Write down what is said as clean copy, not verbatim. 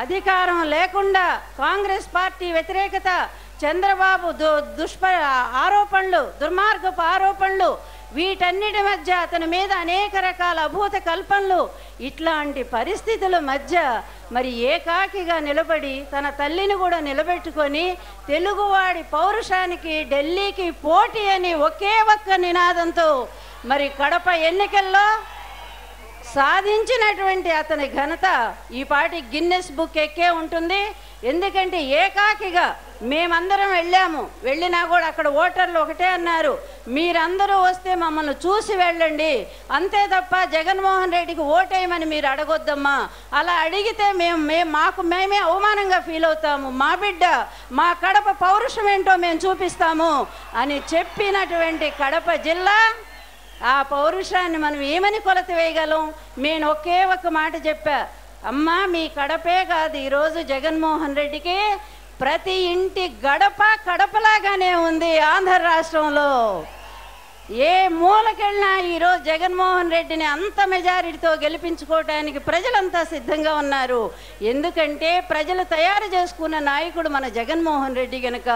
అధికారం లేకుండా కాంగ్రెస్ పార్టీ వ్యతిరేకత, చంద్రబాబు ఆరోపణలు, దుర్మార్గపు ఆరోపణలు, వీటన్నిటి మధ్య అతని మీద అనేక రకాల అభూత కల్పనలు, ఇట్లాంటి పరిస్థితుల మధ్య మరి ఏకాకిగా నిలబడి తన తల్లిని కూడా నిలబెట్టుకొని తెలుగువాడి పౌరుషానికి ఢిల్లీకి పోటీ అని ఒకే ఒక్క నినాదంతో మరి కడప ఎన్నికల్లో సాధించినటువంటి అతని ఘనత ఈ పాటి గిన్నెస్ బుక్ ఎక్కే ఉంటుంది. ఎందుకంటే ఏకాకిగా మేమందరం వెళ్ళినా కూడా అక్కడ ఓటర్లు ఒకటే అన్నారు, మీరందరూ వస్తే మమ్మల్ని చూసి వెళ్ళండి, అంతే తప్ప జగన్మోహన్ రెడ్డికి ఓటేయమని మీరు అడగొద్దమ్మా, అలా అడిగితే మేమే అవమానంగా ఫీల్ అవుతాము, మా బిడ్డ మా కడప పౌరుషం ఏంటో మేము చూపిస్తాము అని చెప్పినటువంటి కడప జిల్లా, ఆ పౌరుషాన్ని మనం ఏమని కొలత వేయగలం? నేను ఒకే ఒక్క మాట చెప్పా, అమ్మా మీ కడపే కాదు, ఈరోజు జగన్మోహన్ రెడ్డికి ప్రతి ఇంటి గడప కడపలాగానే ఉంది ఆంధ్ర రాష్ట్రంలో. ఏ మూలకెళ్ళినా ఈరోజు జగన్మోహన్ రెడ్డిని అంత మెజారిటీతో గెలిపించుకోవడానికి ప్రజలంతా సిద్ధంగా ఉన్నారు. ఎందుకంటే ప్రజలు తయారు చేసుకున్న నాయకుడు మన జగన్మోహన్ రెడ్డి గనక.